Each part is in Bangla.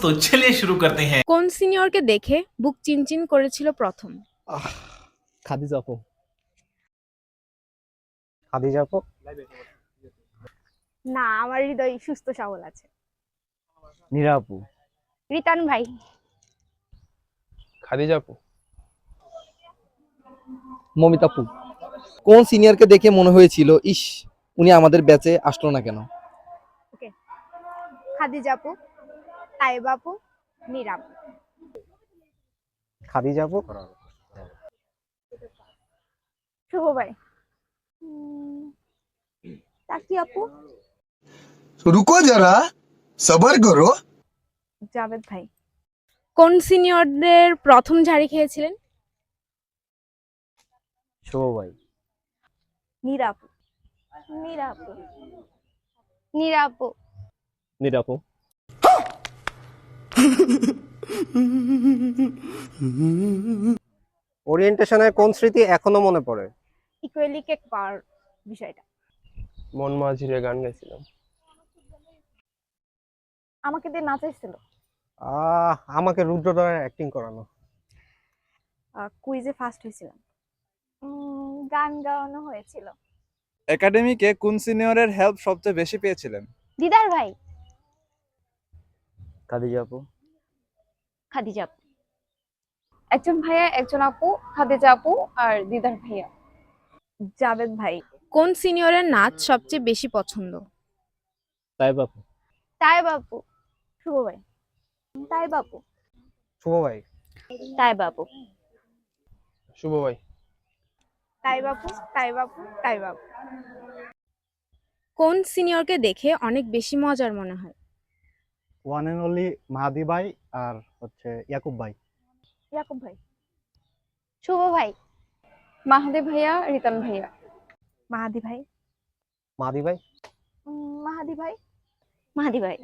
तो चलिए शुरू करते हैं। কোন সিনিয়রকে দেখে বুক চিনচিন করেছিল প্রথম? খাদিজা আপু। খাদিজা আপু। না, আমার হৃদয় সুস্থ সবল আছে। নীরা আপু। রিতান ভাই। খাদিজা আপু। মমিতা আপু। কোন সিনিয়রকে দেখে মনে হয়েছিল ইস উনি আমাদের ব্যাচে আসলো না কেন? ওকে, খাদিজা আপু, তাইবা আপু, মীরা আপু। খাদিজা আপু। শুভ ভাই। তাকি আপু। रुको जरा सबर करो। জাভেদ ভাই। কোন সিনিয়রদের প্রথম ঝাড়ি খেয়েছিলেন? শুভ ভাই। মীরা আপু। মীরা আপু। নীরা আপু। নীরা আপু। ওরিয়েন্টেশনের কোন স্মৃতি এখনো মনে পড়ে? ইকুয়ালি কেক পাওয়ার বিষয়টা। মন মাঝিরে গান গাইছিলাম। আমাকে দিয়ে নাচাইছিল। আমাকে রুদ্রদ্বয়ের অ্যাক্টিং করানো। কুইজে ফার্স্ট হয়েছিলাম। গান গাওয়ানো হয়েছিল। একাডেমিকে কোন সিনিয়রের হেল্প সবচেয়ে বেশি পেয়েছিলেন? দিদার ভাই। খাদিজা আপু। খাদিজা আপু। একজন ভাইয়া, একজন আপু, খাদিজা আপু আর দিদার ভাইয়া। জাভেদ ভাই। কোন সিনিয়রের নাচ সবচেয়ে বেশি পছন্দ? তাইবা আপু। তাইবা আপু। শুভ ভাই। তাইবা আপু। শুভ ভাই। তাইবা আপু। শুভ ভাই। তাইবা আপু, তাইবা আপু, তাইবা আপু। কোন সিনিয়রকে দেখে অনেক বেশি মজার মনে হয়? ওয়ান এন্ড অনলি মাহাদি ভাই আর হচ্ছে ইয়াকুব ভাই। ইয়াকুব ভাই। শুভ ভাই। মাহাদি ভাইয়া, রিতান ভাইয়া। মাহাদি ভাই। মাহাদি ভাই। মাহাদি ভাই। মাহাদি ভাই।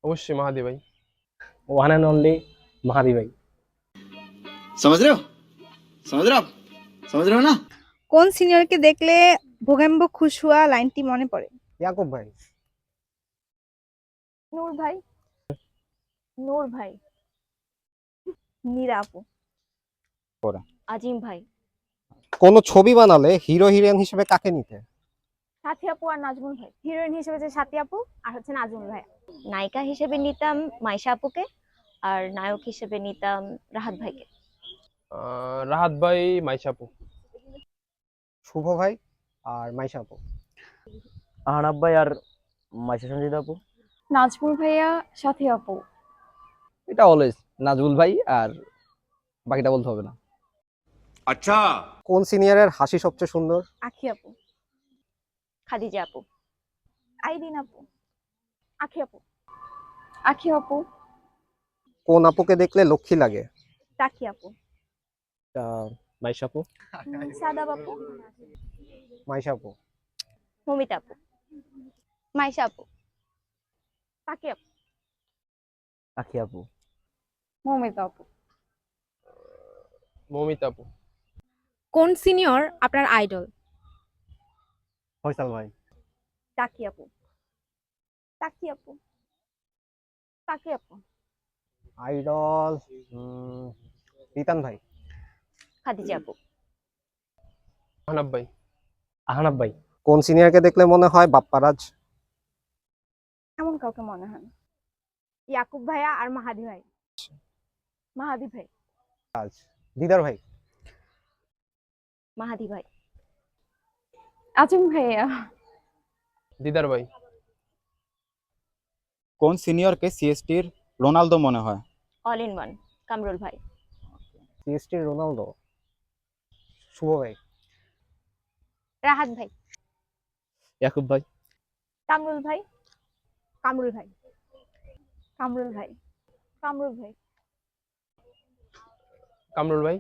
অবশ্যই মাহাদি ভাই। ওয়ান এন্ড অনলি মাহাদি ভাই। समझ रहे हो समझ रहे हो आप समझ रहे हो ना। কোন সিনিয়রকে দেখলে ভোগাম্ব খুশ হওয়া লাইনটি মনে পড়ে? ইয়াকুব ভাই। নূর ভাই। নূর ভাই। নীরা আপু। আজিম ভাই। কোন ছবি বানালে হিরো হিরোইন হিসেবে কাকে নিতে? সাথী আপু আর নাজমুল ভাই। হিরোইন হিসেবে যে সাথী আপু আর হচ্ছে নাজমুল ভাই। নায়িকা হিসেবে নিতাম মাইশা আপুকে আর নায়ক হিসেবে নিতাম রাহাত ভাইকে। রাহাত ভাই, মাইশা আপু। শুভ ভাই আর মাইশা আপু। আহনাব ভাই আর মাইশা সঞ্জিদা আপু। নাজমুল ভাইয়া, সাথী আপু। এটা অলওয়েজ নাজমুল ভাই আর বাকিটা বলতে হবে না। अच्छा কোন সিনিয়রের হাসি সবচেয়ে সুন্দর? আখি আপু। খাদিজা আপু। আইরিন আপু। আখি আপু। আখি আপু। কোন আপুকে দেখলে লক্ষ্মী লাগে? তাকি আপু। মাইশা আপু। সাদা আপু। মাইশা আপু। মমিতা আপু। মাইশা আপু। তাকি আপু। আখি আপু। মমিতা আপু। মমিতা আপু। কোন সিনিয়র আপনার আইডল? ফয়সাল ভাই। তাকি আপু। তাকি আপু। তাকি আপু। আইডল রিতান ভাই। খাদিজা আপু। আহনাব ভাই। আহনাব ভাই। কোন সিনিয়রকে দেখলে মনে হয় বাপ্পারাজ? এমন কাউকে মনে হয় না। ইয়াকুব ভাইয়া আর মাহাদি ভাই। মাহাদি ভাই। দিদার ভাই। মাহাদি ভাই। আজিম ভাইয়া। দিদার ভাই। কোন সিনিয়রকে সিএসটির রোনালদো মনে হয়? অল ইন ওয়ান কামরুল ভাই। CST Ronaldo. শুভ ভাই। রাহাত ভাই। ইয়াকুব ভাই। কামরুল ভাই। কামরুল ভাই। কামরুল ভাই। কামরুল ভাই। কামরুল ভাই।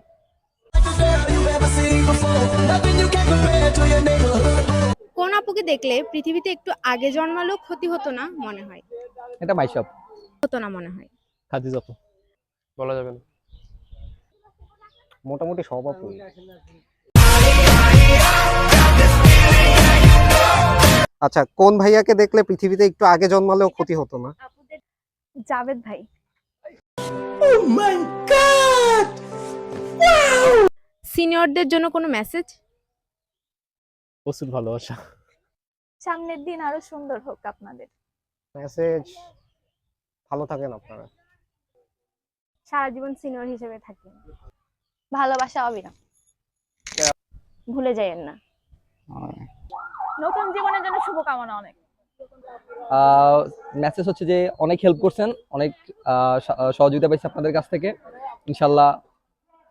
কোন আপুকে দেখলে পৃথিবীতে একটু আগে জন্মালেও ক্ষতি হতো না মনে হয়? এটা মাইশা আপু। হতো না মনে হয়। খাদিজা আপু। বলা যাবে না। মোটামুটি সব আপু। আচ্ছা কোন ভাইয়াকে দেখলে পৃথিবীতে একটু আগে জন্মালেও ক্ষতি হতো না? জাভেদ ভাই। সিনিয়রদের জন্য কোনো মেসেজ? প্রচুর ভালোবাসা। সামনের দিন আরো সুন্দর হোক আপনাদের। মেসেজ, ভালো থাকেন আপনারা। সারা জীবন সিনিয়র হিসেবে থাকেন। ভালোবাসা অবিরাম, ভুলে যাইয়েন না। নতুন জীবনের জন্য শুভকামনা অনেক। মেসেজ হচ্ছে যে অনেক হেল্প করছেন, অনেক সহযোগিতা পাইছি আপনাদের কাছ থেকে। ইনশাল্লাহ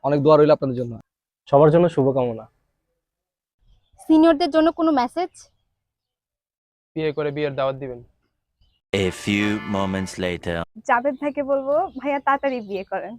অনেক দোয়া রইল আপনাদের জন্য। সবার জন্য শুভকামনা। সিনিয়রদের জন্য কোনো মেসেজ? বিয়ে করে বিয়ের দাওয়াত দিবেন। A few moments later. Javed ভাইকে বলবো ভাইয়া তাড়াতাড়ি বিয়ে করেন।